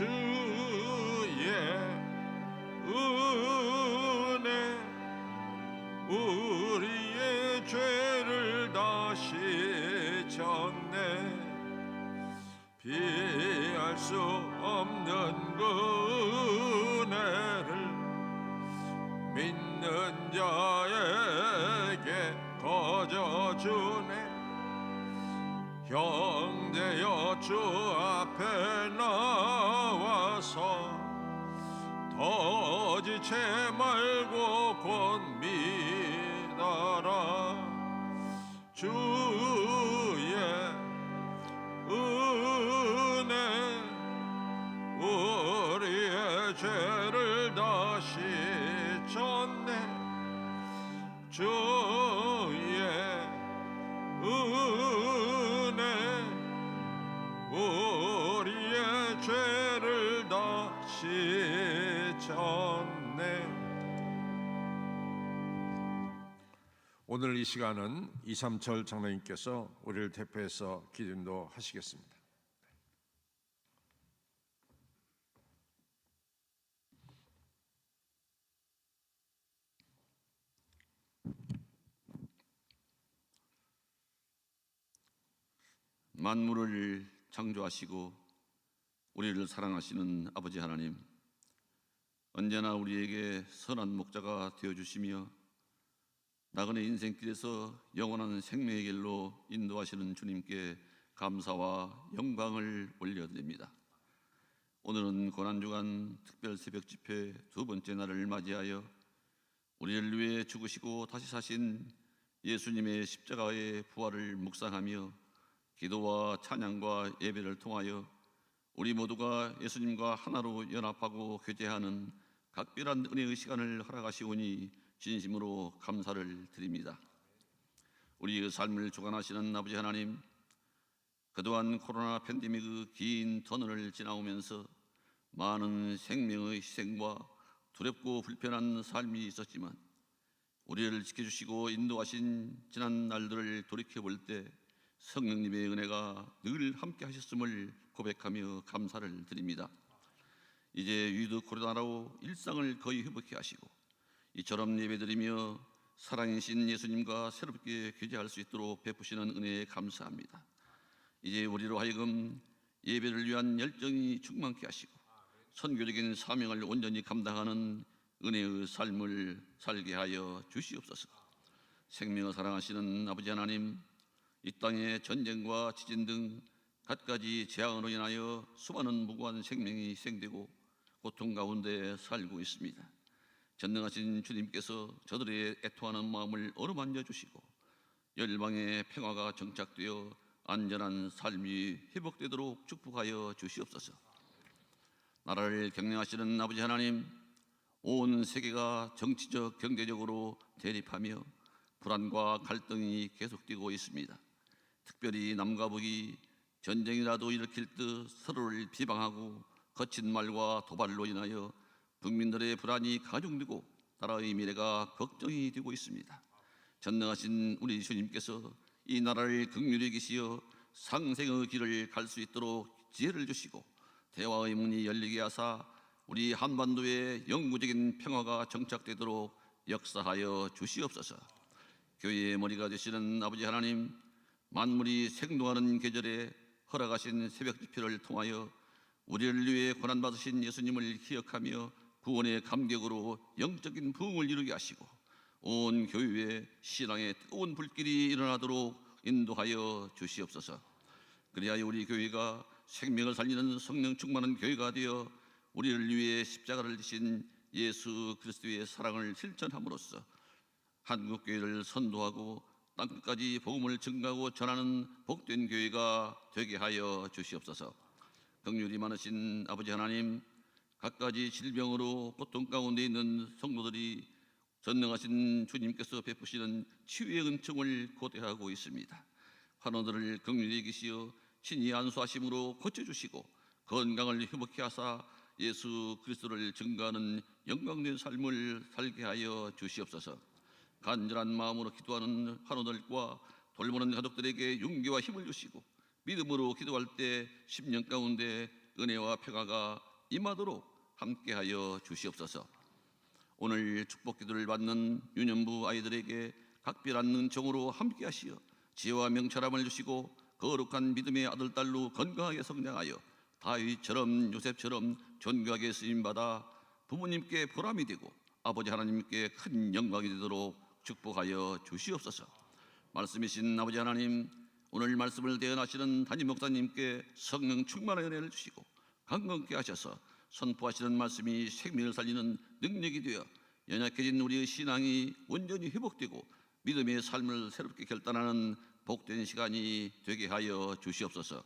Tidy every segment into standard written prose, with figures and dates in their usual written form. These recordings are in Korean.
주의 은혜 우리의 죄를 다 씻었네. 비할 수 없는 그 은혜를 믿는 자에게 거저주네. 형제여 주 앞에 나와서 더 지체 말고 곧 믿어라. 주의 은혜 우리의 죄를 다 씻었네. 주의 은혜 우리의 죄를 다 씻었네. 오늘 이 시간은 이삼철 장로님께서 우리를 대표해서 기도인도 하시겠습니다. 만물을 창조하시고 우리를 사랑하시는 아버지 하나님, 언제나 우리에게 선한 목자가 되어주시며 나그네 인생길에서 영원한 생명의 길로 인도하시는 주님께 감사와 영광을 올려드립니다. 오늘은 고난주간 특별 새벽 집회 두 번째 날을 맞이하여 우리를 위해 죽으시고 다시 사신 예수님의 십자가의 부활을 묵상하며 기도와 찬양과 예배를 통하여 우리 모두가 예수님과 하나로 연합하고 교제하는 각별한 은혜의 시간을 허락하시오니 진심으로 감사를 드립니다. 우리의 삶을 주관하시는 아버지 하나님, 그동안 코로나 팬데믹의 긴 터널을 지나오면서 많은 생명의 희생과 두렵고 불편한 삶이 있었지만 우리를 지켜주시고 인도하신 지난 날들을 돌이켜볼 때 성령님의 은혜가 늘 함께 하셨음을 고백하며 감사를 드립니다. 이제 위드 코로나로 일상을 거의 회복해 하시고 이처럼 예배드리며 살아계신 예수님과 새롭게 교제할 수 있도록 베푸시는 은혜에 감사합니다. 이제 우리로 하여금 예배를 위한 열정이 충만케 하시고 선교적인 사명을 온전히 감당하는 은혜의 삶을 살게 하여 주시옵소서. 생명을 사랑하시는 아버지 하나님, 이 땅에 전쟁과 지진 등 갖가지 재앙으로 인하여 수많은 무고한 생명이 희생되고 고통 가운데 살고 있습니다. 전능하신 주님께서 저들의 애통하는 마음을 어루만져 주시고 열방의 평화가 정착되어 안전한 삶이 회복되도록 축복하여 주시옵소서. 나라를 경영하시는 아버지 하나님, 온 세계가 정치적 경제적으로 대립하며 불안과 갈등이 계속되고 있습니다. 특별히 남과 북이 전쟁이라도 일으킬 듯 서로를 비방하고 거친 말과 도발로 인하여 국민들의 불안이 가중되고 나라의 미래가 걱정이 되고 있습니다. 전능하신 우리 주님께서 이 나라를 긍휼히 여기시어 상생의 길을 갈 수 있도록 지혜를 주시고 대화의 문이 열리게 하사 우리 한반도에 영구적인 평화가 정착되도록 역사하여 주시옵소서. 교회의 머리가 되시는 아버지 하나님, 만물이 생동하는 계절에 허락하신 새벽 집회를 통하여 우리를 위해 고난받으신 예수님을 기억하며 구원의 감격으로 영적인 부흥을 이루게 하시고 온 교회에 신앙의 뜨거운 불길이 일어나도록 인도하여 주시옵소서. 그리하여 우리 교회가 생명을 살리는 성령 충만한 교회가 되어 우리를 위해 십자가를 지신 예수 그리스도의 사랑을 실천함으로써 한국 교회를 선도하고 땅끝까지 복음을 증가하고 전하는 복된 교회가 되게 하여 주시옵소서. 긍휼이 많으신 아버지 하나님, 갖가지 질병으로 고통 가운데 있는 성도들이 전능하신 주님께서 베푸시는 치유의 은총을 고대하고 있습니다. 환우들을 긍휼히 여기시어 친히 안수하심으로 고쳐주시고 건강을 회복케 하사 예수 그리스도를 증거하는 영광된 삶을 살게 하여 주시옵소서. 간절한 마음으로 기도하는 환우들과 돌보는 가족들에게 용기와 힘을 주시고 믿음으로 기도할 때 10년 가운데 은혜와 평화가 임하도록 함께하여 주시옵소서. 오늘 축복 기도를 받는 유년부 아이들에게 각별한 은총으로 함께하시어 지혜와 명철함을 주시고 거룩한 믿음의 아들 딸로 건강하게 성장하여 다윗처럼 요셉처럼 존귀하게 쓰임받아 부모님께 보람이 되고 아버지 하나님께 큰 영광이 되도록 축복하여 주시옵소서. 말씀이신 아버지 하나님, 오늘 말씀을 대언하시는 담임 목사님께 성령 충만한 은혜를 주시고 강건케 하셔서 선포하시는 말씀이 생명을 살리는 능력이 되어 연약해진 우리의 신앙이 온전히 회복되고 믿음의 삶을 새롭게 결단하는 복된 시간이 되게 하여 주시옵소서.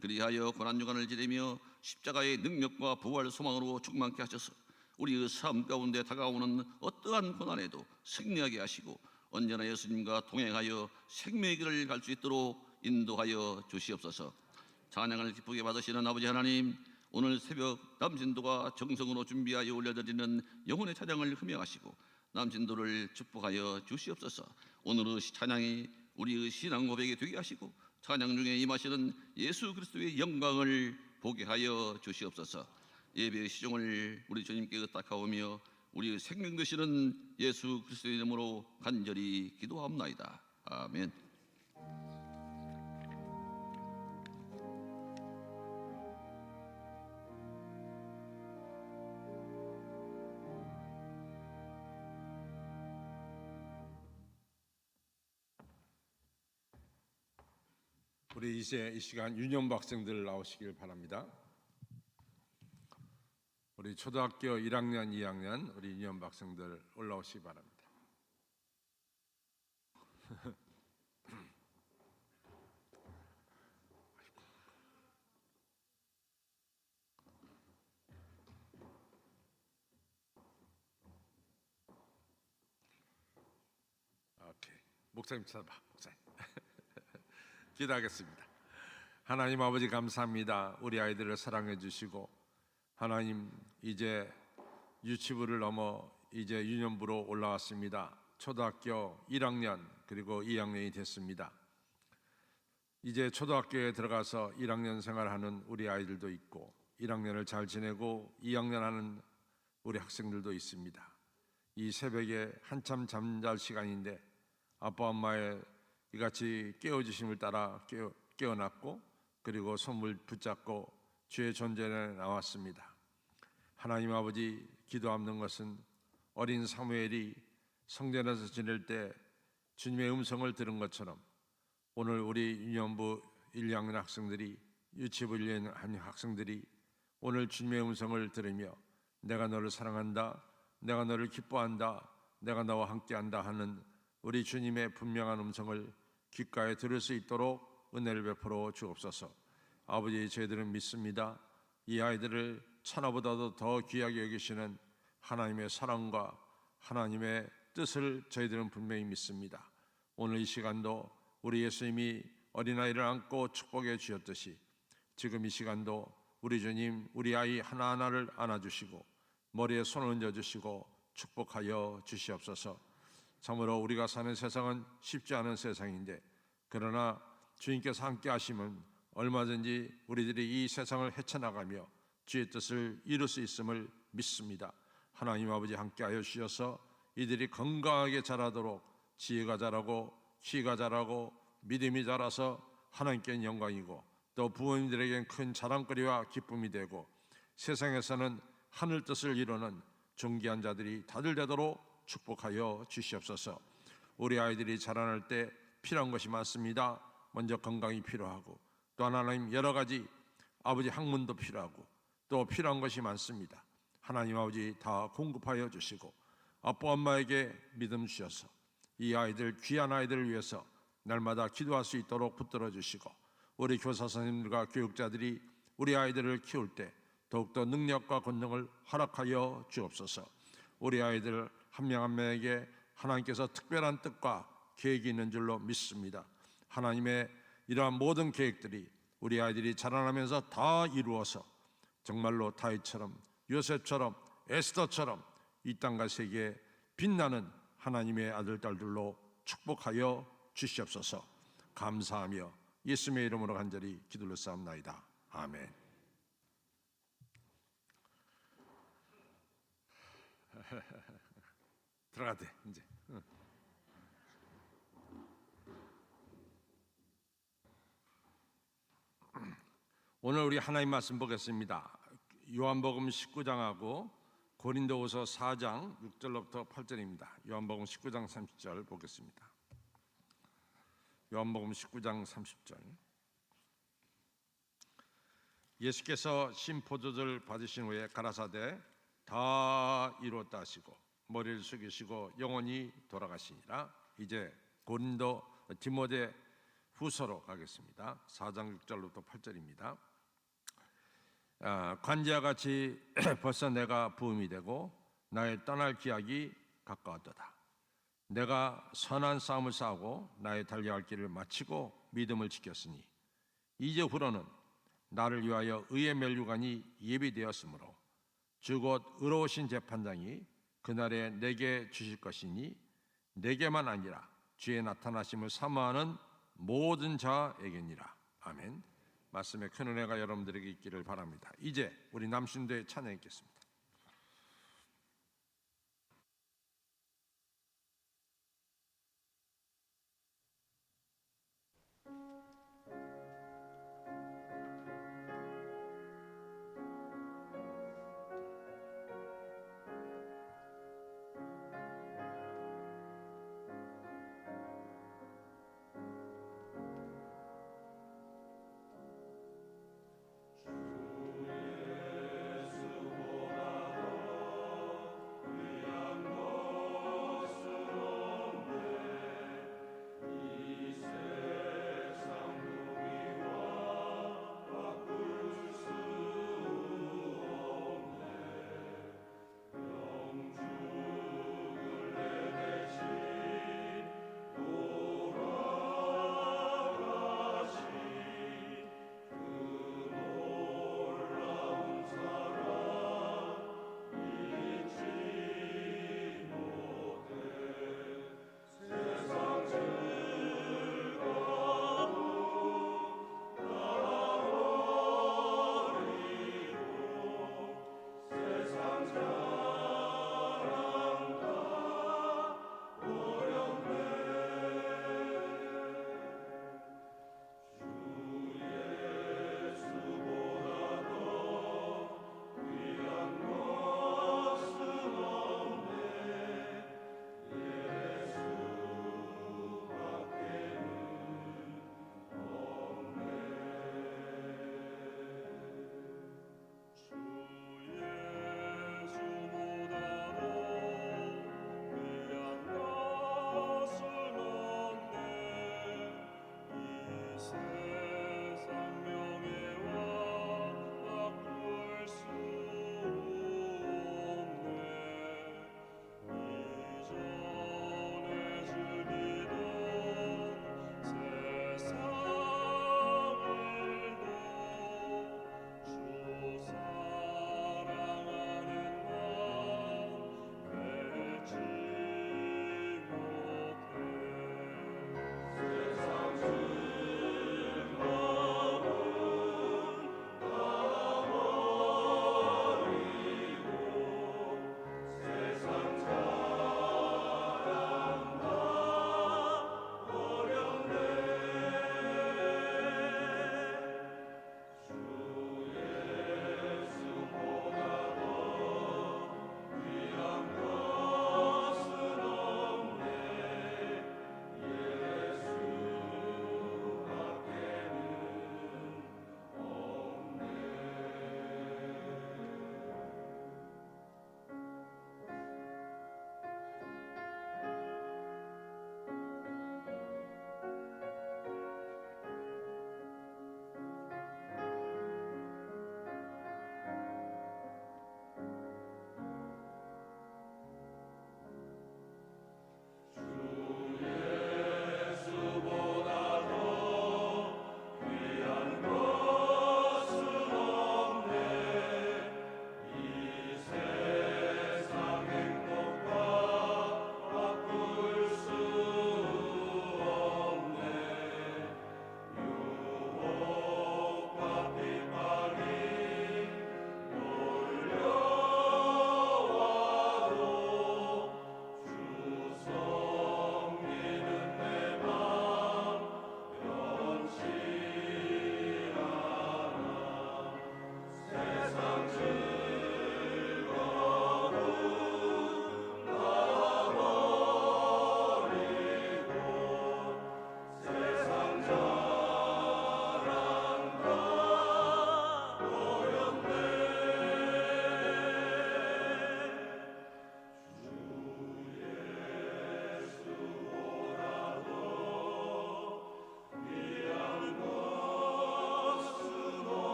그리하여 고난주간을 지내며 십자가의 능력과 부활 소망으로 충만케 하셔서 우리의 삶 가운데 다가오는 어떠한 고난에도 승리하게 하시고 언제나 예수님과 동행하여 생명의 길을 갈 수 있도록 인도하여 주시옵소서. 찬양을 기쁘게 받으시는 아버지 하나님, 오늘 새벽 남진도가 정성으로 준비하여 올려드리는 영혼의 찬양을 흠양하시고 남진도를 축복하여 주시옵소서. 오늘의 찬양이 우리의 신앙 고백이 되게 하시고 찬양 중에 임하시는 예수 그리스도의 영광을 보게 하여 주시옵소서. 예배의 시종을 우리 주님께 의탁하오며 우리의 생명 되시는 예수 그리스도의 이름으로 간절히 기도하옵나이다. 아멘. 우리 이제 이 시간 유년부 학생들 나오시길 바랍니다. 우리 초등학교 1학년, 2학년 우리 유년부 학생들 올라오시기 바랍니다. 오케이. 목사님 찾아봐. 목사님. 기도하겠습니다. 하나님 아버지 감사합니다. 우리 아이들을 사랑해 주시고 하나님 이제 유치부를 넘어 이제 유년부로 올라왔습니다. 초등학교 1학년 그리고 2학년이 됐습니다. 이제 초등학교에 들어가서 1학년 생활하는 우리 아이들도 있고 1학년을 잘 지내고 2학년 하는 우리 학생들도 있습니다. 이 새벽에 한참 잠잘 시간인데 아빠 엄마의 이같이 깨워주심을 따라 깨어났고 그리고 손을 붙잡고 주의 존전에 나왔습니다. 하나님 아버지, 기도하는 것은 어린 사무엘이 성전에서 지낼 때 주님의 음성을 들은 것처럼 오늘 우리 유년부 1, 2학년 학생들이 유치부 1, 2학년 학생들이 오늘 주님의 음성을 들으며 내가 너를 사랑한다, 내가 너를 기뻐한다, 내가 너와 함께한다 하는 우리 주님의 분명한 음성을 귓가에 들을 수 있도록 은혜를 베풀어 주옵소서. 아버지, 저희들은 믿습니다. 이 아이들을 천하보다도 더 귀하게 여기시는 하나님의 사랑과 하나님의 뜻을 저희들은 분명히 믿습니다. 오늘 이 시간도 우리 예수님이 어린아이를 안고 축복해 주셨듯이 지금 이 시간도 우리 주님 우리 아이 하나하나를 안아주시고 머리에 손을 얹어주시고 축복하여 주시옵소서. 참으로 우리가 사는 세상은 쉽지 않은 세상인데 그러나 주님께서 함께 하시면 얼마든지 우리들이 이 세상을 헤쳐나가며 주의 뜻을 이룰 수 있음을 믿습니다. 하나님 아버지 함께하여 주셔서 이들이 건강하게 자라도록 지혜가 자라고 키가 자라고 믿음이 자라서 하나님께는 영광이고 또 부모님들에게는 큰 자랑거리와 기쁨이 되고 세상에서는 하늘 뜻을 이루는 존귀한 자들이 다들 되도록 축복하여 주시옵소서. 우리 아이들이 자라날 때 필요한 것이 많습니다. 먼저 건강이 필요하고 또 하나님 여러 가지 아버지 학문도 필요하고 또 필요한 것이 많습니다. 하나님 아버지 다 공급하여 주시고 아빠 엄마에게 믿음 주셔서 이 아이들 귀한 아이들을 위해서 날마다 기도할 수 있도록 붙들어 주시고 우리 교사 선생님들과 교육자들이 우리 아이들을 키울 때 더욱더 능력과 권능을 허락하여 주옵소서. 우리 아이들 한 명 한 명에게 하나님께서 특별한 뜻과 계획이 있는 줄로 믿습니다. 하나님의 이러한 모든 계획들이 우리 아이들이 자라나면서 다 이루어서 정말로 다윗처럼 요셉처럼 에스더처럼 이 땅과 세계에 빛나는 하나님의 아들 딸들로 축복하여 주시옵소서. 감사하며 예수님의 이름으로 간절히 기도를 쌓옵나이다. 아멘. 들어가대 이제. 오늘 우리 하나님 말씀 보겠습니다. 요한복음 19장하고 고린도후서 4장 6절로부터 8절입니다. 요한복음 19장 30절 보겠습니다. 요한복음 19장 30절. 예수께서 신포도주를 받으신 후에 가라사대 다 이루었다 하시고 머리를 숙이시고 영원히 돌아가시니라. 이제 고린도 디모데 후서로 가겠습니다. 4장 6절로부터 8절입니다. 관제와 같이 벌써 내가 부음이 되고 나의 떠날 기약이 가까웠도다. 내가 선한 싸움을 싸우고 나의 달려갈 길을 마치고 믿음을 지켰으니 이제 후로는 나를 위하여 의의 면류관이 예비되었으므로 주 곧 의로우신 재판장이 그날에 내게 주실 것이니 내게만 아니라 주의 나타나심을 사모하는 모든 자에게니라. 아멘. 말씀의 큰 은혜가 여러분들에게 있기를 바랍니다. 이제 우리 남신도의 찬양 있겠습니다.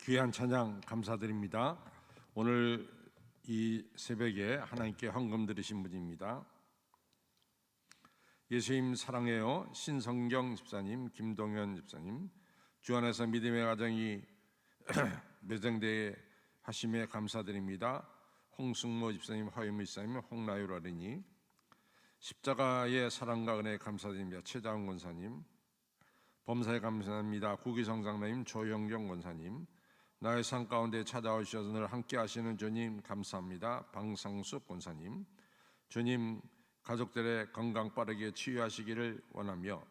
귀한 찬양 감사드립니다. 오늘 이 새벽에 하나님께 헌금 드리신 분입니다. 예수님 사랑해요. 신성경 집사님, 김동현 집사님, 주 안에서 믿음의 가정이 매장되게 하심에 감사드립니다. 홍승모 집사님, 화유미 집사님, 홍나율 어린이, 십자가의 사랑과 은혜에 감사드립니다. 최자훈 권사님, 범사에 감사합니다. 구기성 장로님, 조영경 권사님, 나의 삶 가운데 찾아오셔서 늘 함께 하시는 주님 감사합니다. 방상숙 권사님, 주님 가족들의 건강 빠르게 치유하시기를 원하며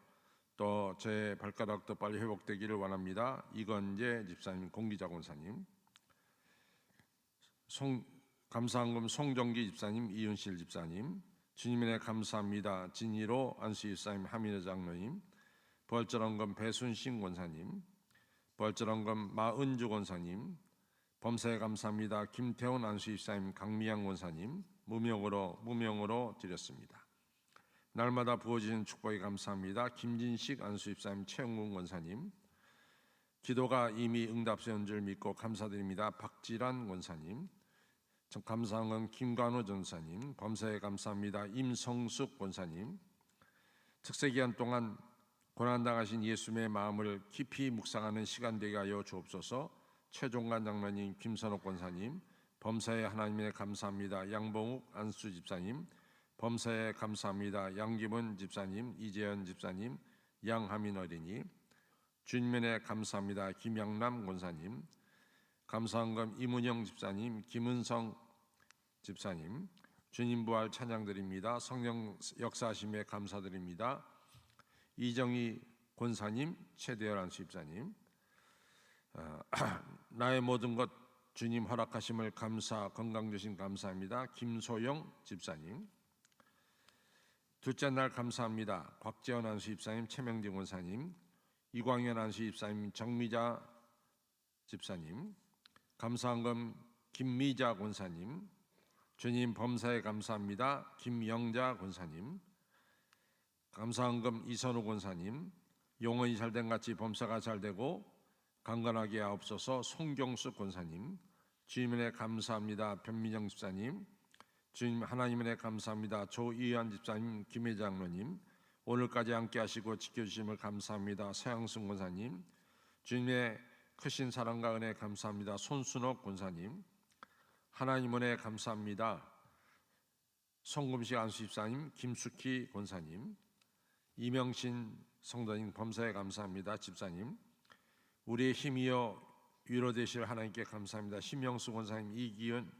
또 제 발가락도 빨리 회복되기를 원합니다. 이건재 집사님, 공기자 권사님, 감사한금 송정기 집사님, 이윤실 집사님, 주님의 감사합니다. 진희로 안수 집사님, 하민혜 장로님, 부활절원금 배순신 권사님, 부활절원금 마은주 권사님, 범사에 감사합니다. 김태훈 안수 집사님, 강미양 권사님, 무명으로 드렸습니다. 날마다 부어지는 축복에 감사합니다. 김진식 안수 집사님, 최영문 권사님, 기도가 이미 응답된 줄 믿고 감사드립니다. 박지란 권사님, 감사한 김관우 전사님, 범사에 감사합니다. 임성숙 권사님, 특세기간 동안 고난당하신 예수님의 마음을 깊이 묵상하는 시간 되게 하여 주옵소서. 최종관 장로님, 김선옥 권사님, 범사에 하나님의 감사합니다. 양봉욱 안수 집사님, 범사에 감사합니다. 양기문 집사님, 이재현 집사님, 양하민 어린이, 주님의 감사합니다. 김양남 권사님, 감사한금 이문영 집사님, 김은성 집사님, 주님 부활 찬양드립니다. 성령 역사하심에 감사드립니다. 이정희 권사님, 최대열 안수 집사님, 나의 모든 것 주님 허락하심을 건강 주신 감사합니다. 김소영 집사님, 둘째 날 감사합니다. 곽재원 안수 집사님, 최명진 권사님, 이광현 안수 집사님, 정미자 집사님, 감사한금 김미자 권사님, 주님 범사에 감사합니다. 김영자 권사님, 감사한금 이선우 권사님, 영혼이 잘된 같이 범사가 잘되고 강건하게 하옵소서. 송경수 권사님, 주님의 감사합니다. 변민영 집사님, 주님 하나님의 감사합니다. 조이한 집사님, 김혜 장로님, 오늘까지 함께 하시고 지켜주심을 감사합니다. 서양승 권사님, 주님의 크신 사랑과 은혜 감사합니다. 손순옥 권사님, 하나님 은혜 감사합니다. 송금식 안수 집사님, 김숙희 권사님, 이명신 성도님, 범사에 감사합니다. 집사님, 우리의 힘이여 위로 되실 하나님께 감사합니다. 심영수 권사님, 이기은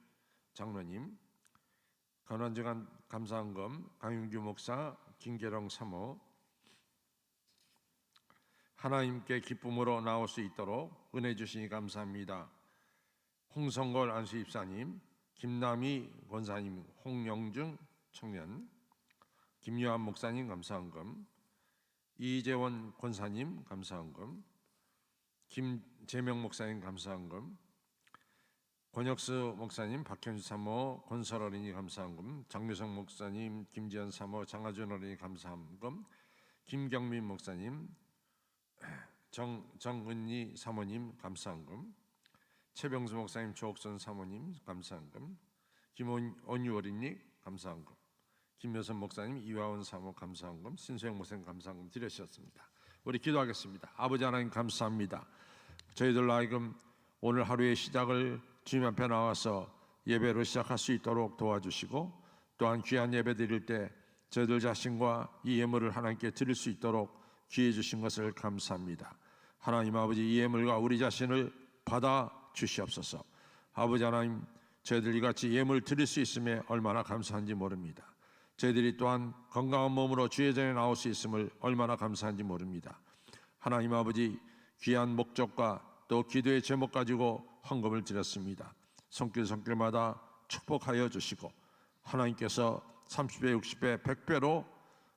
장로님, 건원증한 감사한금 강윤규 목사, 김계령 사모, 하나님께 기쁨으로 나올 수 있도록 은혜 주시니 감사합니다. 홍성걸 안수 집사님, 김남희 권사님, 홍영중 청년, 김요한 목사님 감사한금, 이재원 권사님 감사한금, 김재명 목사님 감사한금, 권혁수 목사님, 박현주 사모, 권설 어린이 감사한금, 장유성 목사님, 김지연 사모, 장하준 어린이 감사한금, 김경민 목사님, 정은희 사모님 감사한금, 최병수 목사님, 조옥선 사모님 감사한금, 김원유 어린이 감사한금, 김여선 목사님, 이화원 사모 감사한금, 신소영 목사님 감사한금 드리셨습니다. 우리 기도하겠습니다. 아버지 하나님 감사합니다. 저희들 하여금 오늘 하루의 시작을 주님 앞에 나와서 예배로 시작할 수 있도록 도와주시고, 또한 귀한 예배 드릴 때 저희들 자신과 이 예물을 하나님께 드릴 수 있도록 기회 주신 것을 감사합니다. 하나님 아버지, 이 예물과 우리 자신을 받아 주시옵소서. 아버지 하나님, 저희들 이같이 예물 드릴 수 있음에 얼마나 감사한지 모릅니다. 저희들이 또한 건강한 몸으로 주의 전에 나올 수 있음을 얼마나 감사한지 모릅니다. 하나님 아버지, 귀한 목적과 또 기도의 제목 가지고 헌금을 드렸습니다. 손길마다 축복하여 주시고, 하나님께서 30배, 60배, 100배로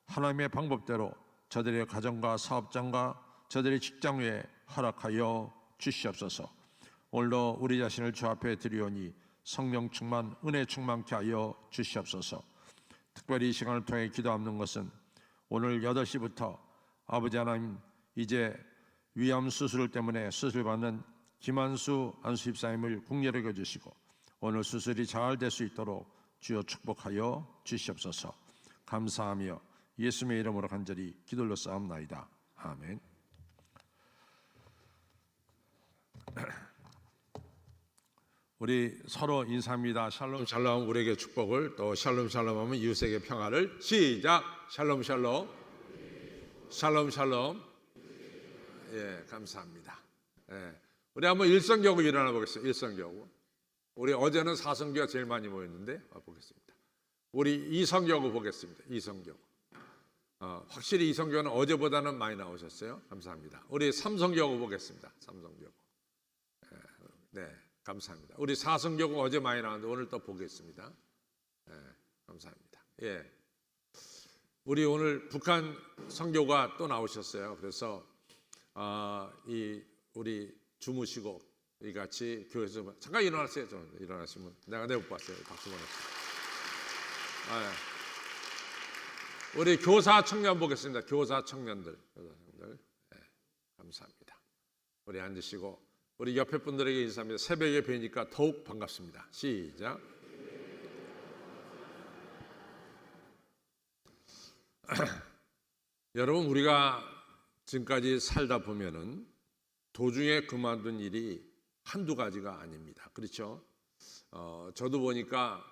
하나님의 방법대로 저들의 가정과 사업장과 저들의 직장 외에 허락하여 주시옵소서. 오늘도 우리 자신을 주 앞에 드리오니 성령 충만, 은혜 충만케 하여 주시옵소서. 특별히 이 시간을 통해 기도하는 것은 오늘 8시부터 아버지 하나님, 이제 위암 수술 때문에 수술받는 김한수 안수 집사님을 국례로 여겨주시고 오늘 수술이 잘 될 수 있도록 주여 축복하여 주시옵소서. 감사하며 예수님의 이름으로 간절히 기도로 싸움나이다. 아멘. 우리 서로 인사합니다. 샬롬 샬롬. 우리에게 축복을, 또 샬롬 샬롬 하면 이웃에게 평화를. 시작. 샬롬 샬롬. 샬롬 샬롬. 예, 감사합니다. 예, 우리 한번 일성교구 일어나 보겠습니다. 일성교구. 우리 어제는 사성교가 제일 많이 모였는데 보겠습니다. 우리 이성교구 보겠습니다. 이성교구. 확실히 이성교는 어제보다는 많이 나오셨어요. 감사합니다. 우리 삼성교구 보겠습니다. 삼성교구. 네, 감사합니다. 우리 사성교구 어제 많이 나왔는데 오늘 또 보겠습니다. 네, 감사합니다. 예, 우리 오늘 북한 성교가 또 나오셨어요. 그래서 우리 주무시고 이 같이 교회에서 잠깐 일어나세요. 좀 일어나시면 내가 못 봤어요. 박수 보냈어요. 우리 교사 청년 보겠습니다. 교사 청년들. 네, 감사합니다. 우리 앉으시고 우리 옆에 분들에게 인사합니다. 새벽에 뵈니까 더욱 반갑습니다. 시작. 여러분, 우리가 지금까지 살다 보면은 도중에 그만둔 일이 한두 가지가 아닙니다. 그렇죠? 저도 보니까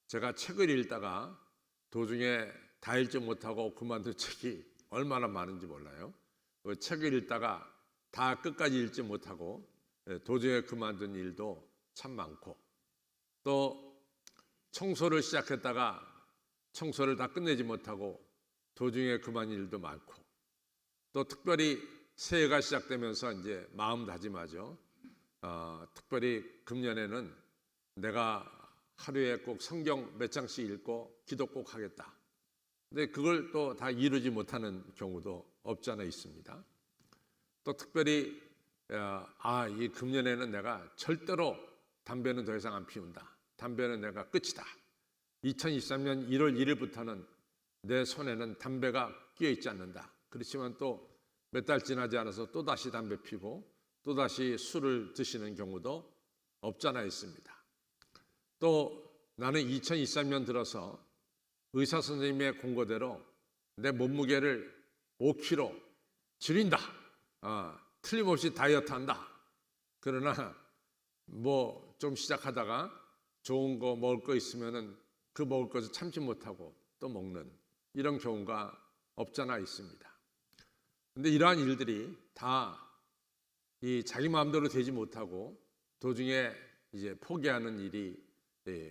제가 책을 읽다가 도중에 다 읽지 못하고 그만둔 책이 얼마나 많은지 몰라요. 그 책을 읽다가 다 끝까지 읽지 못하고 도중에 그만둔 일도 참 많고, 또 청소를 시작했다가 청소를 다 끝내지 못하고 도중에 그만둔 일도 많고, 또 특별히 새해가 시작되면서 이제 마음 다짐하죠. 특별히 금년에는 내가 하루에 꼭 성경 몇 장씩 읽고 기도 꼭 하겠다. 근데 그걸 또 다 이루지 못하는 경우도 없지 않아 있습니다. 또 특별히 이 금년에는 내가 절대로 담배는 더 이상 안 피운다. 담배는 내가 끝이다. 2023년 1월 1일부터는 내 손에는 담배가 끼어 있지 않는다. 그렇지만 또 몇 달 지나지 않아서 또 다시 담배 피고 또 다시 술을 드시는 경우도 없지 않아 있습니다. 또 나는 2023년 들어서 의사 선생님의 공고대로 내 몸무게를 5kg 줄인다. 틀림없이 다이어트 한다. 그러나 뭐 좀 시작하다가 좋은 거 먹을 거 있으면은 그 먹을 것을 참지 못하고 또 먹는 이런 경우가 없잖아 있습니다. 근데 이러한 일들이 다 이 자기 마음대로 되지 못하고 도중에 이제 포기하는 일이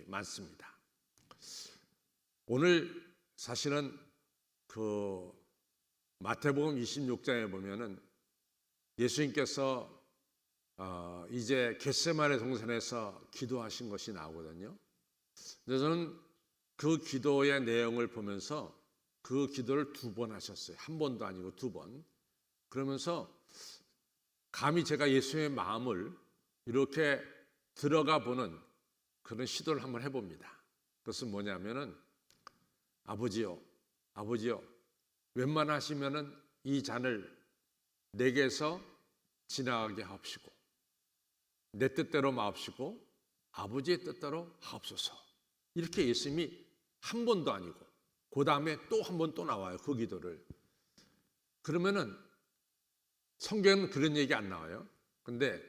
많습니다. 오늘 사실은 그 마태복음 26장에 보면은 예수님께서 이제 겟세마네 동산에서 기도하신 것이 나오거든요. 그래서 저는 그 기도의 내용을 보면서 그 기도를 2번 하셨어요. 한 번도 아니고 2번. 그러면서 감히 제가 예수님의 마음을 이렇게 들어가 보는 그런 시도를 한번 해봅니다. 그것은 뭐냐면은 아버지요, 웬만하시면은 이 잔을 내게서 지나가게 하옵시고 내 뜻대로 마옵시고 아버지의 뜻대로 하옵소서. 이렇게 예수님이 한 번도 아니고 그 다음에 또 한 번 또 나와요. 그 기도를. 그러면은 성경에는 그런 얘기 안 나와요. 근데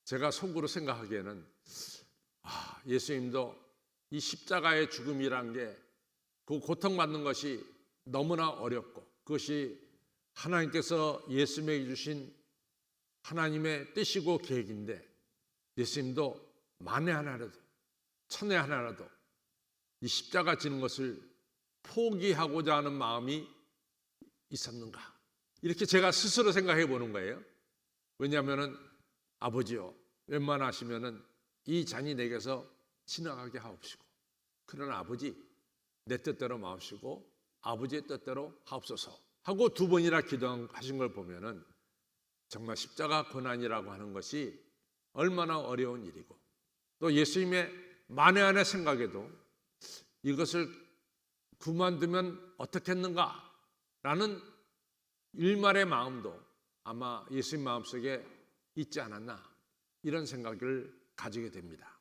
제가 속으로 생각하기에는 예수님도 이 십자가의 죽음이란 게 그 고통받는 것이 너무나 어렵고 그것이 하나님께서 예수님에게 주신 하나님의 뜻이고 계획인데 예수님도 만에 하나라도 천에 하나라도 이 십자가 지는 것을 포기하고자 하는 마음이 있었는가? 이렇게 제가 스스로 생각해 보는 거예요. 왜냐하면은 아버지요, 웬만하시면은 이 잔이 내게서 지나가게 하옵시고 그러나 아버지 내 뜻대로 마옵시고 아버지의 뜻대로 하옵소서 하고 2번이나 기도하신 걸 보면은 정말 십자가 고난이라고 하는 것이 얼마나 어려운 일이고 또 예수님의 만에 하나 생각에도 이것을 그만두면 어떻겠는가라는 일말의 마음도 아마 예수님 마음속에 있지 않았나 이런 생각을 가지게 됩니다.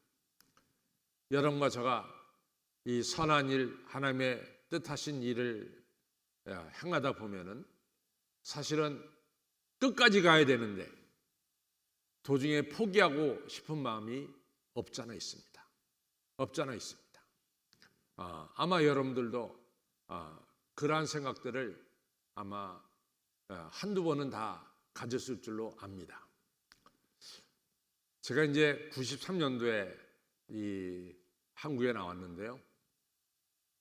여러분과 제가 이 선한 일, 하나님의 뜻하신 일을 행하다 보면은 사실은 끝까지 가야 되는데 도중에 포기하고 싶은 마음이 없잖아 있습니다. 없잖아 있습니다. 아마 여러분들도 그러한 생각들을 아마 한두 번은 다 가졌을 줄로 압니다. 제가 이제 93년도에 이 한국에 나왔는데요.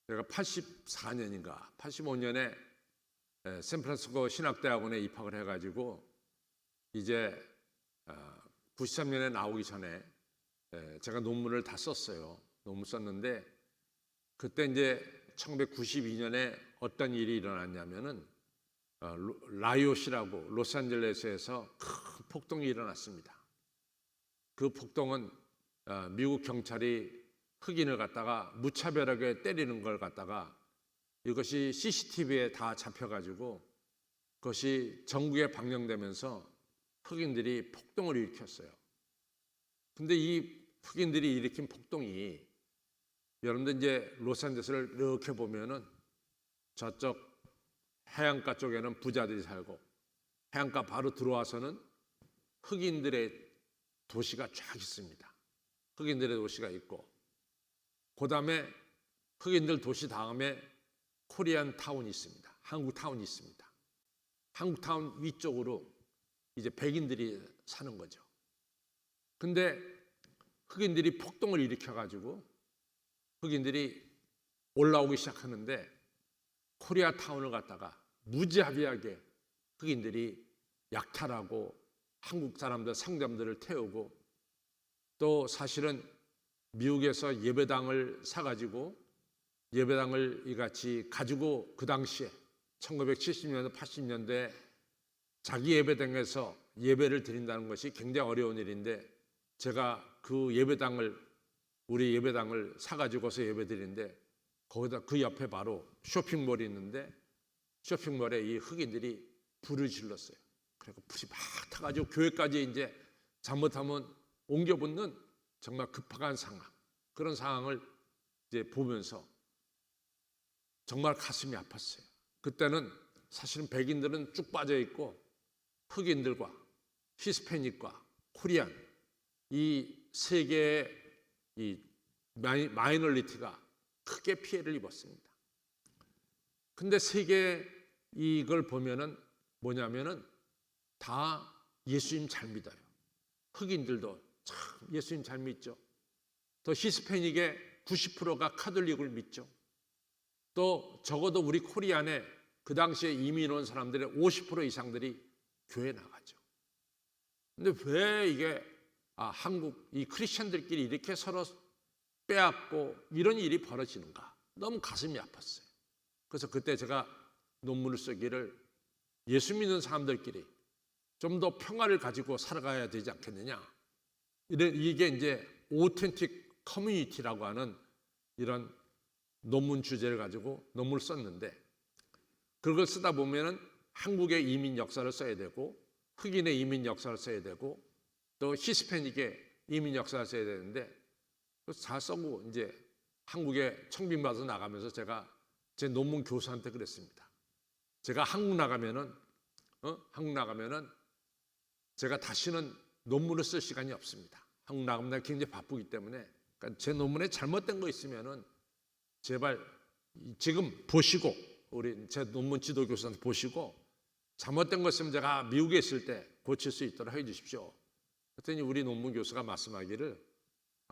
제가 84년인가 85년에 샌프란시스코 신학대학원에 입학을 해가지고 이제 93년에 나오기 전에 제가 논문을 다 썼어요. 논문 썼는데 그때 이제 1992년에 어떤 일이 일어났냐면은 라이엇이라고 로스앤젤레스에서 큰 폭동이 일어났습니다. 그 폭동은 미국 경찰이 흑인을 갖다가 무차별하게 때리는 걸 갖다가 이것이 CCTV에 다 잡혀가지고 그것이 전국에 방영되면서 흑인들이 폭동을 일으켰어요. 근데 이 흑인들이 일으킨 폭동이 여러분들 이제 로스앤젤레스를 이렇게 보면은 저쪽 해안가 쪽에는 부자들이 살고 해안가 바로 들어와서는 흑인들의 도시가 쫙 있습니다. 흑인들의 도시가 있고 그 다음에 흑인들 도시 다음에 코리안 타운이 있습니다. 한국 타운이 있습니다. 한국 타운 위쪽으로 이제 백인들이 사는 거죠. 근데 흑인들이 폭동을 일으켜가지고 흑인들이 올라오기 시작하는데 코리아 타운을 갖다가 무자비하게 흑인들이 약탈하고 한국 사람들 상점들을 태우고 또 사실은 미국에서 예배당을 사가지고 예배당을 이같이 가지고 그 당시에 1970년대 80년대에 자기 예배당에서 예배를 드린다는 것이 굉장히 어려운 일인데 제가 그 예배당을 우리 예배당을 사가지고서 예배 드리는데 거기다 그 옆에 바로 쇼핑몰이 있는데 쇼핑몰에 이 흑인들이 불을 질렀어요. 그리고 불이 막 타가지고 교회까지 이제 잘못하면 옮겨붙는 정말 급박한 상황, 그런 상황을 이제 보면서 정말 가슴이 아팠어요. 그때는 사실은 백인들은 쭉 빠져 있고 흑인들과 히스패닉과 코리안 이 세 개의 이 마이너리티가 크게 피해를 입었습니다. 근데 세계 이걸 보면은 뭐냐면은 다 예수님 잘 믿어요. 흑인들도 참 예수님 잘 믿죠. 또 히스패닉의 90%가 카톨릭을 믿죠. 또 적어도 우리 코리안에 그 당시에 이민 온 사람들의 50% 이상들이 교회 나가죠. 근데 왜 이게 한국 이 크리스천들끼리 이렇게 서로 빼앗고 이런 일이 벌어지는가? 너무 가슴이 아팠어요. 그래서 그때 제가 논문을 쓰기를 예수 믿는 사람들끼리 좀 더 평화를 가지고 살아가야 되지 않겠느냐. 이게 이제 오텐틱 커뮤니티라고 하는 이런 논문 주제를 가지고 논문을 썼는데 그걸 쓰다 보면은 한국의 이민 역사를 써야 되고 흑인의 이민 역사를 써야 되고 또 히스패닉의 이민 역사를 써야 되는데 다 써고 이제 한국에 청빙받아서 나가면서 제가 제 논문 교수한테 그랬습니다. 제가 한국 나가면은 제가 다시는 논문을 쓸 시간이 없습니다. 한국 나가면 내가 굉장히 바쁘기 때문에 그러니까 제 논문에 잘못된 거 있으면은 제발 지금 보시고 우리 제 논문 지도 교수한테 보시고 잘못된 거 있으면 제가 미국에 있을 때 고칠 수 있도록 해 주십시오. 그랬더니 우리 논문 교수가 말씀하기를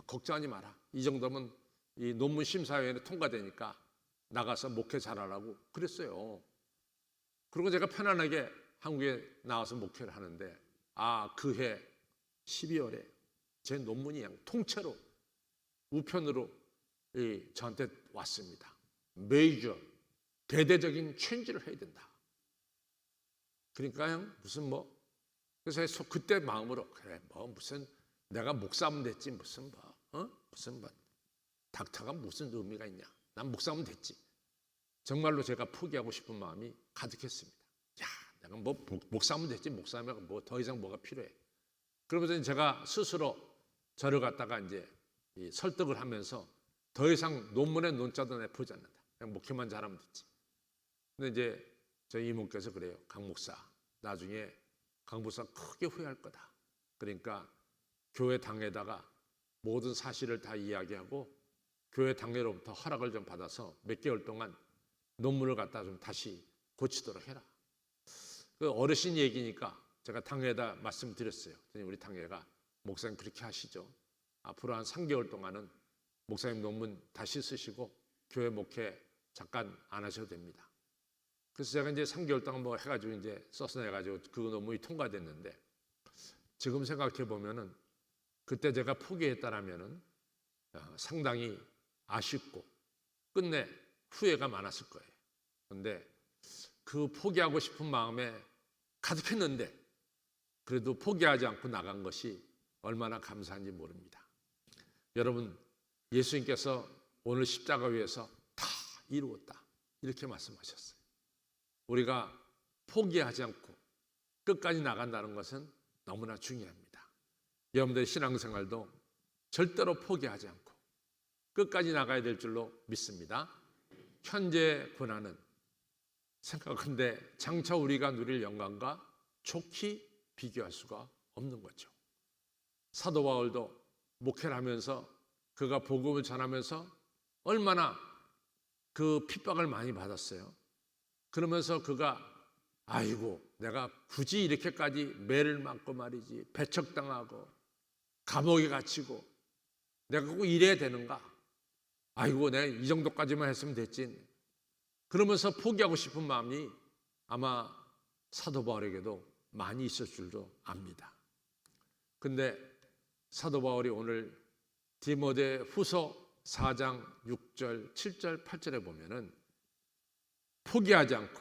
걱정하지 마라. 이 정도면 이 논문 심사위원회 통과되니까 나가서 목회 잘하라고 그랬어요. 그리고 제가 편안하게 한국에 나와서 목회를 하는데 그해 12월에 제 논문이 그냥 통째로 우편으로 저한테 왔습니다. 메이저 대대적인 체인지를 해야 된다. 그러니까 무슨 그래서 그때 마음으로 그래 무슨 내가 목사하면 됐지 무슨 닥터가 무슨 의미가 있냐. 난 목사하면 됐지. 정말로 제가 포기하고 싶은 마음이 가득했습니다. 야, 내가 목사하면 됐지 목사하면 더 이상 뭐가 필요해. 그러면서 제가 스스로 저를 갖다가 이제 이 설득을 하면서 더 이상 논문에 논자도 내보지 않는다. 그냥 목회만 잘하면 됐지. 근데 이제 저희 이모께서 그래요. 강 목사, 나중에 강 목사 크게 후회할 거다. 그러니까 교회 당에다가 모든 사실을 다 이야기하고 교회 당회로부터 허락을 좀 받아서 몇 개월 동안 논문을 갖다 좀 다시 고치도록 해라. 그 어르신 얘기니까 제가 당회에다 말씀드렸어요. 우리 당회가 목사님 그렇게 하시죠. 앞으로 한 3개월 동안은 목사님 논문 다시 쓰시고 교회 목회 잠깐 안 하셔도 됩니다. 그래서 제가 이제 3개월 동안 뭐 해가지고 이제 써서 해가지고 그 논문이 통과됐는데 지금 생각해 보면은 그때 제가 포기했다라면은 상당히 아쉽고 끝내 후회가 많았을 거예요. 그런데 그 포기하고 싶은 마음에 가득했는데 그래도 포기하지 않고 나간 것이 얼마나 감사한지 모릅니다. 여러분, 예수님께서 오늘 십자가 위에서 다 이루었다 이렇게 말씀하셨어요. 우리가 포기하지 않고 끝까지 나간다는 것은 너무나 중요합니다. 여러분들의 신앙생활도 절대로 포기하지 않고 끝까지 나가야 될 줄로 믿습니다. 현재 고난은 생각한데 장차 우리가 누릴 영광과 좋게 비교할 수가 없는 거죠. 사도 바울도 목회를 하면서 그가 복음을 전하면서 얼마나 그 핍박을 많이 받았어요. 그러면서 그가 아이고 내가 굳이 이렇게까지 매를 맞고 말이지 배척당하고 감옥에 갇히고 내가 꼭 이래야 되는가? 아이고 내가 이 정도까지만 했으면 됐지. 그러면서 포기하고 싶은 마음이 아마 사도 바울에게도 많이 있을 줄도 압니다. 근데 사도 바울이 오늘 디모데 후서 4장 6절, 7절, 8절에 보면은 포기하지 않고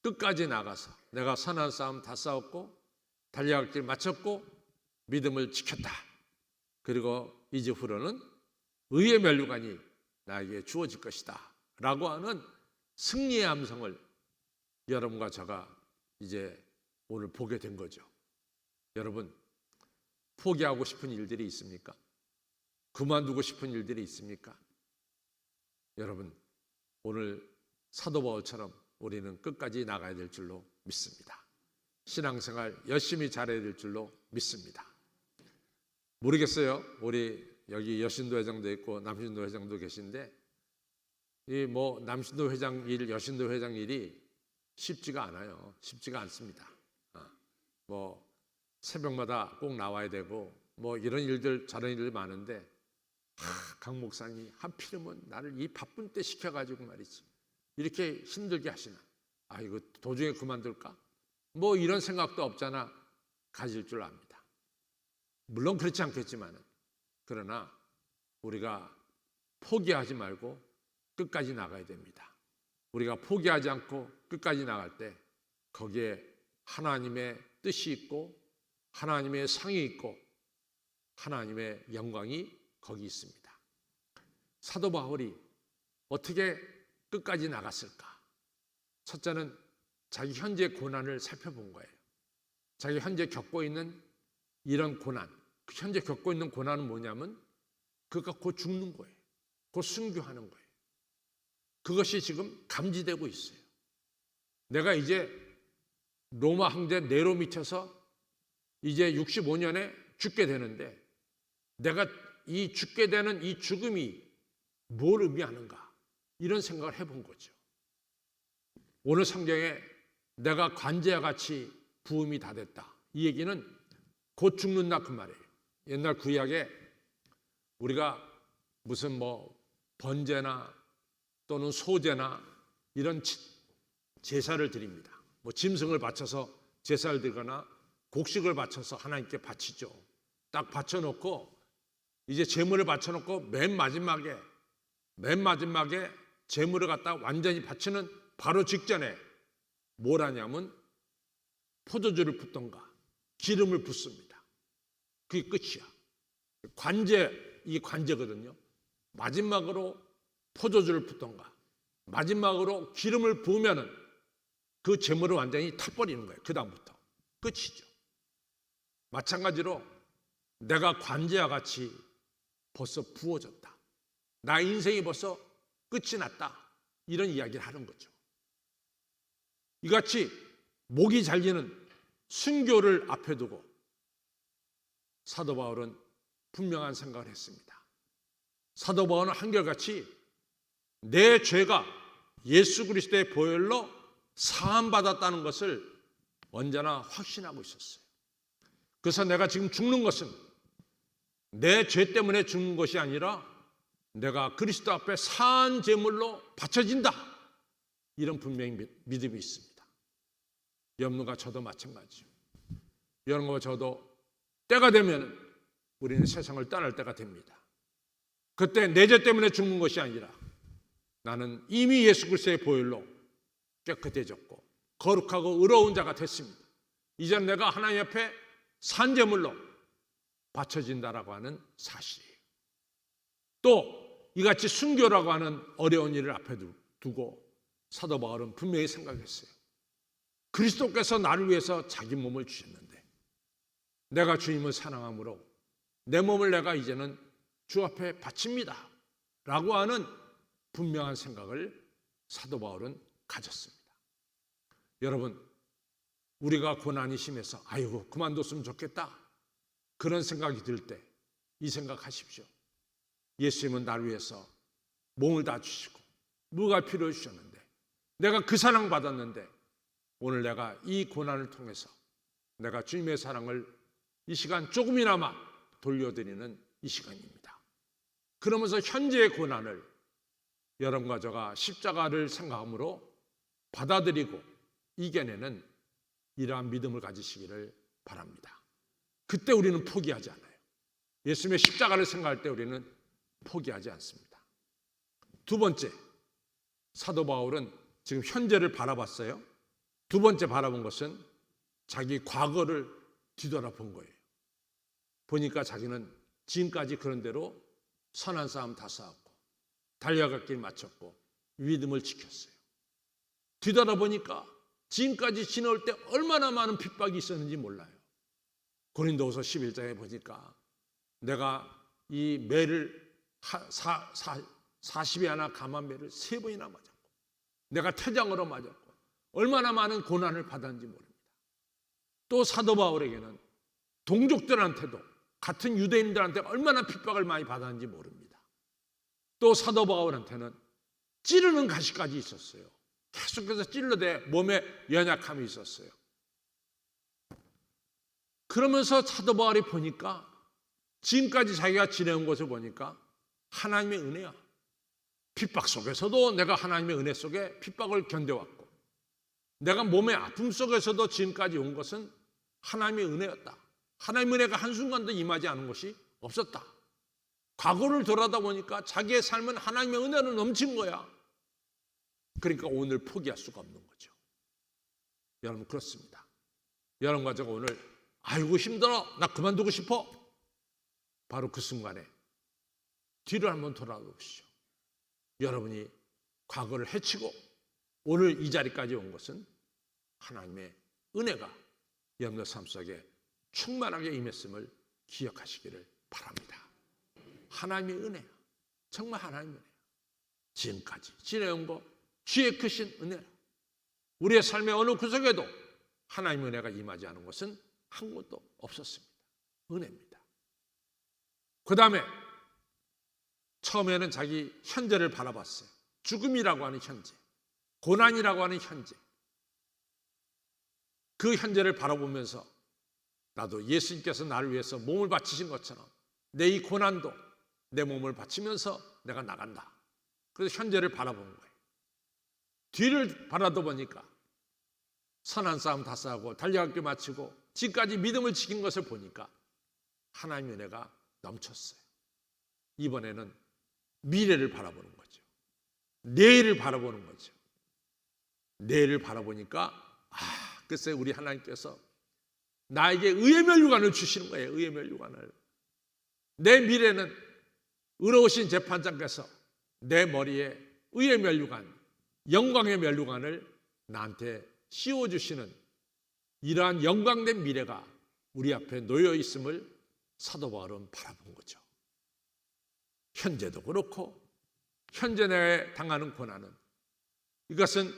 끝까지 나가서 내가 선한 싸움 다 싸웠고 달려갈 길 마쳤고 믿음을 지켰다. 그리고 이제후로는 의의 면류관이 나에게 주어질 것이다 라고 하는 승리의 함성을 여러분과 제가 이제 오늘 보게 된 거죠. 여러분, 포기하고 싶은 일들이 있습니까? 그만두고 싶은 일들이 있습니까? 여러분, 오늘 사도 바울처럼 우리는 끝까지 나가야 될 줄로 믿습니다. 신앙생활 열심히 잘해야 될 줄로 믿습니다. 모르겠어요. 우리 여기 여신도 회장도 있고 남신도 회장도 계신데 이 뭐 남신도 회장 일, 여신도 회장 일이 쉽지가 않아요. 쉽지가 않습니다. 뭐 새벽마다 꼭 나와야 되고 뭐 이런 일들 저런 일들 많은데 강 목사님이 하필이면 나를 이 바쁜 때 시켜가지고 말이지 이렇게 힘들게 하시나? 아 이거 도중에 그만둘까? 뭐 이런 생각도 없잖아 가질 줄 압니다. 물론 그렇지 않겠지만은 그러나 우리가 포기하지 말고 끝까지 나가야 됩니다. 우리가 포기하지 않고 끝까지 나갈 때 거기에 하나님의 뜻이 있고 하나님의 상이 있고 하나님의 영광이 거기 있습니다. 사도 바울이 어떻게 끝까지 나갔을까? 첫째는 자기 현재 고난을 살펴본 거예요. 자기 현재 겪고 있는 이런 고난, 현재 겪고 있는 고난은 뭐냐면 그가 곧 죽는 거예요. 곧 순교하는 거예요. 그것이 지금 감지되고 있어요. 내가 이제 로마 황제 네로 밑에서 이제 65년에 죽게 되는데 내가 이 죽게 되는 이 죽음이 뭘 의미하는가? 이런 생각을 해본 거죠. 오늘 성경에 내가 관제와 같이 부음이 다 됐다. 이 얘기는 곧 죽는다 그 말이에요. 옛날 구약에 우리가 무슨 뭐 번제나 또는 소제나 이런 제사를 드립니다. 뭐 짐승을 바쳐서 제사를 드리거나 곡식을 바쳐서 하나님께 바치죠. 딱 바쳐놓고 이제 제물을 바쳐놓고 맨 마지막에 제물을 갖다 완전히 바치는 바로 직전에 뭘 하냐면 포도주를 붓던가 기름을 붓습니다. 그게 끝이야. 이게 관제거든요. 마지막으로 포도주를 붓던가 마지막으로 기름을 부으면은 그 제물을 완전히 타버리는 거예요. 그 다음부터 끝이죠. 마찬가지로 내가 관제와 같이 벌써 부어졌다. 나 인생이 벌써 끝이 났다. 이런 이야기를 하는 거죠. 이같이 목이 잘리는 순교를 앞에 두고 사도 바울은 분명한 생각을 했습니다. 사도 바울은 한결같이 내 죄가 예수 그리스도의 보혈로 사함받았다는 것을 언제나 확신하고 있었어요. 그래서 내가 지금 죽는 것은 내 죄 때문에 죽는 것이 아니라 내가 그리스도 앞에 사한 제물로 바쳐진다. 이런 분명히 믿음이 있습니다. 여러분과 저도 마찬가지죠. 여러분과 저도 때가 되면 우리는 세상을 떠날 때가 됩니다. 그때 내 죄 때문에 죽는 것이 아니라 나는 이미 예수 그리스도의 보혈로 깨끗해졌고 거룩하고 의로운 자가 됐습니다. 이제 내가 하나님 앞에 산 제물로 바쳐진다라고 하는 사실이에요. 또 이같이 순교라고 하는 어려운 일을 앞에 두고 사도 바울은 분명히 생각했어요. 그리스도께서 나를 위해서 자기 몸을 주셨는데 내가 주님을 사랑함으로 내 몸을 내가 이제는 주 앞에 바칩니다 라고 하는 분명한 생각을 사도 바울은 가졌습니다. 여러분, 우리가 고난이 심해서 아이고 그만뒀으면 좋겠다 그런 생각이 들 때 이 생각하십시오. 예수님은 나를 위해서 몸을 다 주시고 무가 필요해 주셨는데 내가 그 사랑 받았는데 오늘 내가 이 고난을 통해서 내가 주님의 사랑을 이 시간 조금이나마 돌려드리는 이 시간입니다. 그러면서 현재의 고난을 여러분과 저가 십자가를 생각함으로 받아들이고 이겨내는 이러한 믿음을 가지시기를 바랍니다. 그때 우리는 포기하지 않아요. 예수님의 십자가를 생각할 때 우리는 포기하지 않습니다. 두 번째, 사도 바울은 지금 현재를 바라봤어요. 두 번째 바라본 것은 자기 과거를 뒤돌아본 거예요. 보니까 자기는 지금까지 그런 대로 선한 싸움 다 싸웠고 달려갈 길 마쳤고 믿음을 지켰어요. 뒤돌아보니까 지금까지 지나올 때 얼마나 많은 핍박이 있었는지 몰라요. 고린도후서 11장에 보니까 내가 이 매를 40이 하나 감한 매를 3번이나 맞았고 내가 태장으로 맞았고 얼마나 많은 고난을 받았는지 모릅니다. 또 사도 바울에게는 동족들한테도 같은 유대인들한테 얼마나 핍박을 많이 받았는지 모릅니다. 또 사도 바울한테는 찌르는 가시까지 있었어요. 계속해서 찔러대 몸에 연약함이 있었어요. 그러면서 사도 바울이 보니까 지금까지 자기가 지내온 것을 보니까 하나님의 은혜야. 핍박 속에서도 내가 하나님의 은혜 속에 핍박을 견뎌왔고 내가 몸의 아픔 속에서도 지금까지 온 것은 하나님의 은혜였다. 하나님의 은혜가 한순간도 임하지 않은 것이 없었다. 과거를 돌아다 보니까 자기의 삶은 하나님의 은혜로 넘친 거야. 그러니까 오늘 포기할 수가 없는 거죠. 여러분 그렇습니다. 여러분과 제가 오늘 아이고 힘들어 나 그만두고 싶어 바로 그 순간에 뒤를 한번 돌아보시죠. 여러분이 과거를 해치고 오늘 이 자리까지 온 것은 하나님의 은혜가 여러분의 삶 속에 충만하게 임했음을 기억하시기를 바랍니다. 하나님의 은혜야. 정말 하나님의 은혜야. 지금까지 지내온 거 주의 크신 은혜라. 우리의 삶의 어느 구석에도 하나님의 은혜가 임하지 않은 것은 한 곳도 없었습니다. 은혜입니다. 그 다음에 처음에는 자기 현재를 바라봤어요. 죽음이라고 하는 현재, 고난이라고 하는 현재. 그 현재를 바라보면서 나도 예수님께서 나를 위해서 몸을 바치신 것처럼 내 이 고난도 내 몸을 바치면서 내가 나간다. 그래서 현재를 바라본 거예요. 뒤를 바라다 보니까 선한 싸움 다 싸우고 달려갈 길 마치고 지금까지 믿음을 지킨 것을 보니까 하나님의 은혜가 넘쳤어요. 이번에는 미래를 바라보는 거죠. 내일을 바라보는 거죠. 내일을 바라보니까 글쎄 우리 하나님께서 나에게 의의 면류관을 주시는 거예요. 의의 면류관을. 내 미래는 의로우신 재판장께서 내 머리에 의의 면류관, 영광의 면류관을 나한테 씌워주시는 이러한 영광된 미래가 우리 앞에 놓여 있음을 사도 바울은 바라본 거죠. 현재도 그렇고 현재 내가 당하는 고난은 이것은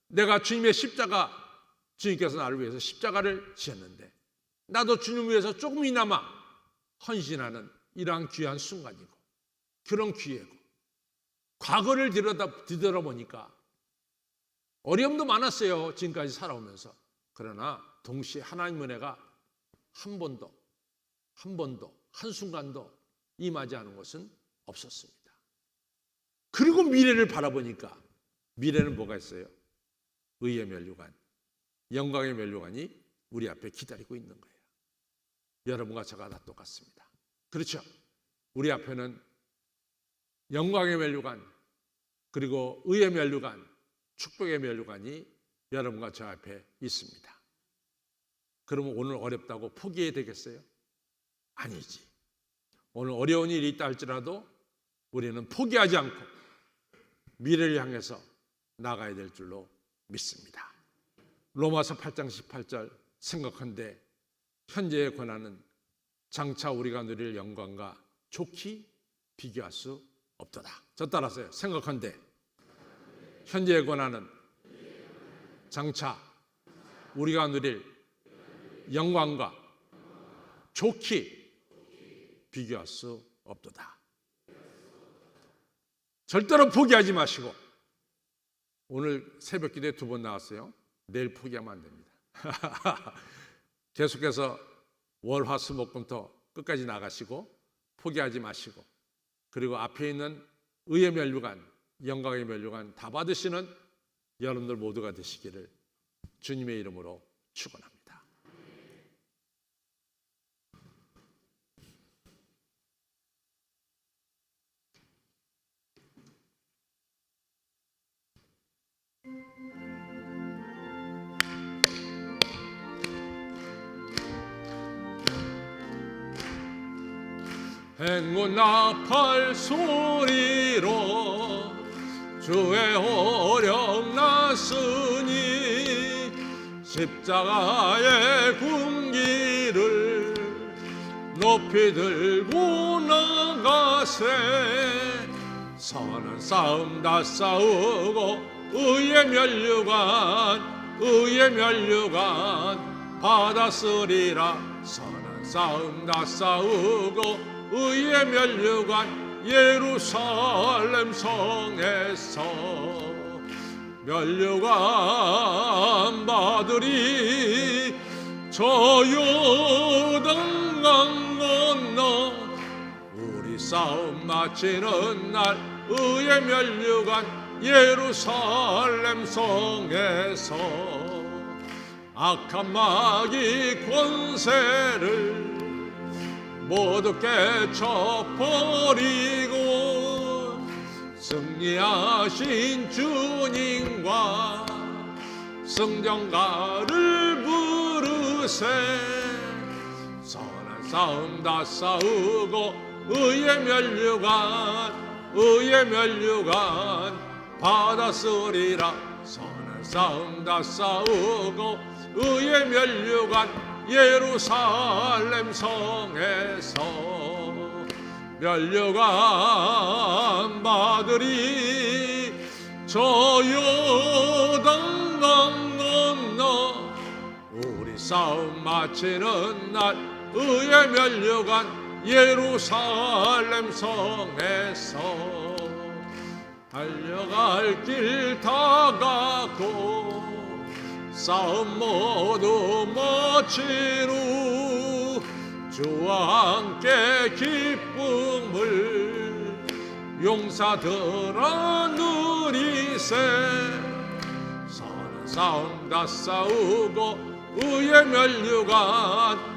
내가 주님의 십자가, 주님께서 나를 위해서 십자가를 지었는데 나도 주님을 위해서 조금이나마 헌신하는 이러한 귀한 순간이고 그런 기회고, 과거를 뒤돌아보니까 어려움도 많았어요. 지금까지 살아오면서. 그러나 동시에 하나님 은혜가 한 번도 한순간도 임하지 않은 것은 없었습니다. 그리고 미래를 바라보니까 미래는 뭐가 있어요? 의의 면류관, 영광의 면류관이 우리 앞에 기다리고 있는 거예요. 여러분과 저가 다 똑같습니다. 그렇죠? 우리 앞에는 영광의 면류관, 그리고 의의 면류관, 축복의 면류관이 여러분과 저 앞에 있습니다. 그러면 오늘 어렵다고 포기해야 되겠어요? 아니지. 오늘 어려운 일이 있다 할지라도 우리는 포기하지 않고 미래를 향해서 나가야 될 줄로 믿습니다. 로마서 8장 18절 생각한데 현재의 고난은 장차 우리가 누릴 영광과 좋게 비교할 수 없도다. 저 따라서요. 생각한데 현재의 고난은 장차 우리가 누릴 영광과 좋게 비교할 수 없도다. 절대로 포기하지 마시고, 오늘 새벽 기도에 2번 나왔어요. 내일 포기하면 안 됩니다. 계속해서 월, 화, 수, 목, 금토 끝까지 나가시고 포기하지 마시고, 그리고 앞에 있는 의의 면류관, 영광의 면류관 다 받으시는 여러분들 모두가 되시기를 주님의 이름으로 축원합니다. 행군나팔 소리로 주의 오령 났으니 십자가의 군기를 높이 들고 나가세. 선한 싸움 다 싸우고 의의 면류관 받았으리라. 선한 싸움 다 싸우고 의의 면류관 예루살렘 성에서 면류관 받으리. 저 요단강 건너 우리 싸움 마치는 날 의의 면류관 예루살렘 성에서 악한 마귀 권세를 모두 깨쳐버리고 승리하신 주님과 승전가를 부르세. 선한 싸움 다 싸우고 의의 면류관 받았으리라. 선한 싸움 다 싸우고 의의 면류관 예루살렘 성에서 면류관 받으리. 저 요단강 건너 우리 싸움 마치는 날 의의 면류관 예루살렘 성에서 달려갈 길 다 가고 싸움 모두 마친 후 주와 함께 기쁨을 용사들아 누리세. 선한 싸움 다 싸우고 의의 면류관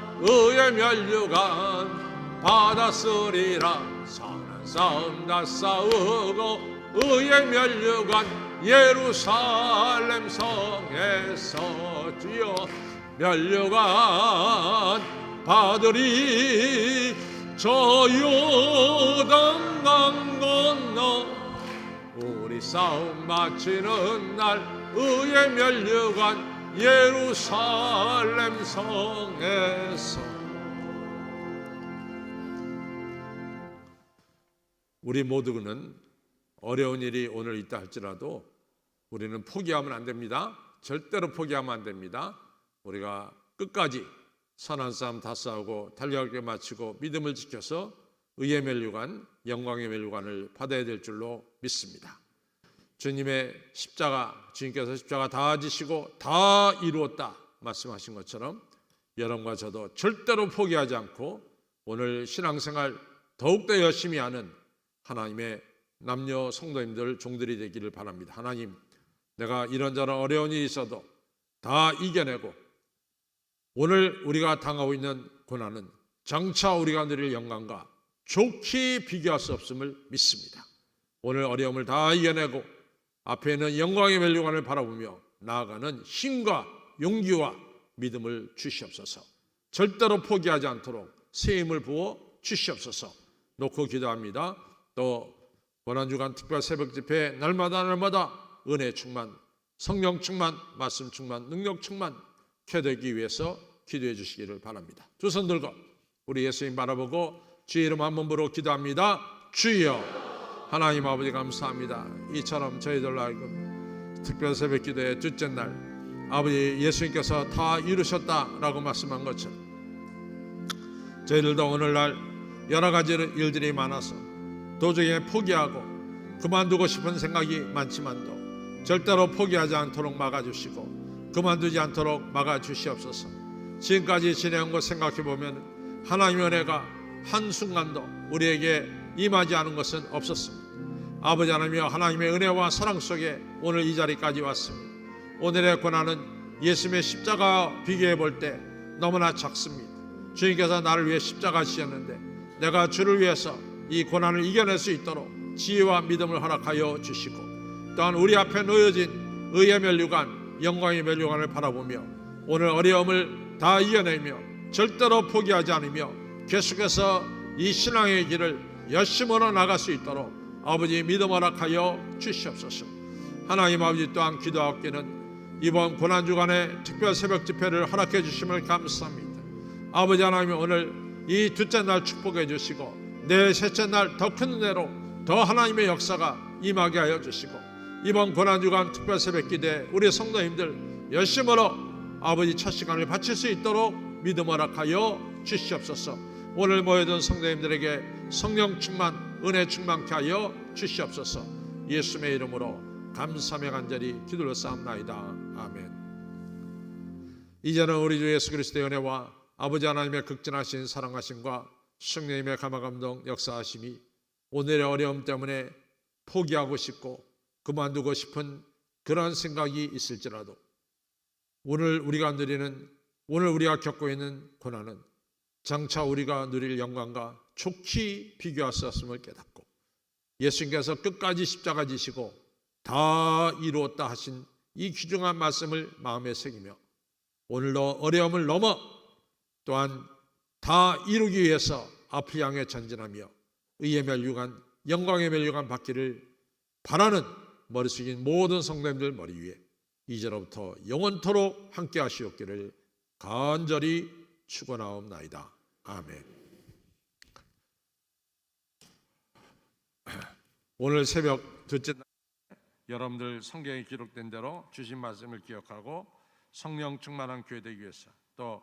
받았으리라. 선한 싸움 다 싸우고 의의 면류관 예루살렘 성에서 주여 면류관 받으리. 저 요단강 건너 우리 싸움 마치는 날 의의 면류관 예루살렘 성에서. 우리 모두는 어려운 일이 오늘 있다 할지라도 우리는 포기하면 안 됩니다. 절대로 포기하면 안 됩니다. 우리가 끝까지 선한 싸움 다 싸우고 달려가게 마치고 믿음을 지켜서 의의 면류관, 영광의 면류관을 받아야 될 줄로 믿습니다. 주님의 십자가, 주님께서 십자가 다 지시고 다 이루었다 말씀하신 것처럼 여러분과 저도 절대로 포기하지 않고 오늘 신앙생활 더욱더 열심히 하는 하나님의 남녀 성도님들 종들이 되기를 바랍니다. 하나님, 내가 이런저런 어려운 일이 있어도 다 이겨내고 오늘 우리가 당하고 있는 고난은 장차 우리가 누릴 영광과 좋게 비교할 수 없음을 믿습니다. 오늘 어려움을 다 이겨내고 앞에 있는 영광의 면류관을 바라보며 나아가는 힘과 용기와 믿음을 주시옵소서. 절대로 포기하지 않도록 새 힘을 부어 주시옵소서. 놓고 기도합니다. 또 고난주간 특별 새벽 집회 날마다 은혜 충만, 성령 충만, 말씀 충만, 능력 충만 되기 위해서 기도해 주시기를 바랍니다. 두 손 들고 우리 예수님 바라보고 주의 이름 한 번 부르고 기도합니다. 주여. 하나님 아버지 감사합니다. 이처럼 저희들로 하여금 특별 새벽 기도의 둘째 날 아버지 예수님께서 다 이루셨다라고 말씀한 것처럼 저희들도 오늘날 여러 가지 일들이 많아서 도저히 포기하고 그만두고 싶은 생각이 많지만도 절대로 포기하지 않도록 막아주시고 그만두지 않도록 막아주시옵소서. 지금까지 지내온 것 생각해보면 하나님의 은혜가 한순간도 우리에게 임하지 않은 것은 없었습니다. 아버지 하나님이여, 하나님의 은혜와 사랑 속에 오늘 이 자리까지 왔습니다. 오늘의 고난은 예수님의 십자가 비교해 볼 때 너무나 작습니다. 주님께서 나를 위해 십자가 지셨는데 내가 주를 위해서 이 고난을 이겨낼 수 있도록 지혜와 믿음을 허락하여 주시고 또한 우리 앞에 놓여진 의의 면류관, 영광의 면류관을 바라보며 오늘 어려움을 다 이겨내며 절대로 포기하지 않으며 계속해서 이 신앙의 길을 열심으로 나갈 수 있도록 아버지 믿음 허락하여 주시옵소서. 하나님 아버지 또한 기도하옵기는 이번 고난주간에 특별 새벽 집회를 허락해 주심을 감사합니다. 아버지 하나님 오늘 이 둘째 날 축복해 주시고 내일 셋째 날 더 큰 은혜로 더 하나님의 역사가 임하게 하여 주시고 이번 고난주간 특별 새벽 기대에 우리 성도님들 열심으로 아버지 첫 시간을 바칠 수 있도록 믿음 허락하여 주시옵소서. 오늘 모여든 성도님들에게 성령 충만, 은혜 충만케 하여 주시옵소서. 예수님의 이름으로 감사하며 간절히 기도를 쌓옵나이다. 아멘. 이제는 우리 주 예수 그리스도의 은혜와 아버지 하나님의 극진하신 사랑하심과 성령님의 감화감동 역사하심이 오늘의 어려움 때문에 포기하고 싶고 그만두고 싶은 그런 생각이 있을지라도 오늘 우리가 겪고 있는 고난은 장차 우리가 누릴 영광과 좋게 비교할 수 없음을 깨닫고 예수님께서 끝까지 십자가 지시고 다 이루었다 하신 이 귀중한 말씀을 마음에 새기며 오늘도 어려움을 넘어 또한 다 이루기 위해서 앞을 향해 전진하며 의의 면류관, 영광의 면류관 받기를 바라는 머리 숙인 모든 성도님들 머리 위에 이제로부터 영원토록 함께 하시옵기를 간절히 축원하옵나이다. 아멘. 오늘 새벽 둘째 날 여러분들 성경에 기록된 대로 주신 말씀을 기억하고 성령 충만한 교회 되기 위해서 또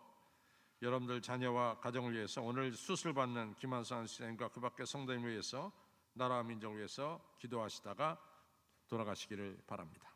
여러분들 자녀와 가정을 위해서 오늘 수술 받는 김한선 선생님과 그 밖의 성도님을 위해서 나라와 민족을 위해서 기도하시다가 돌아가시기를 바랍니다.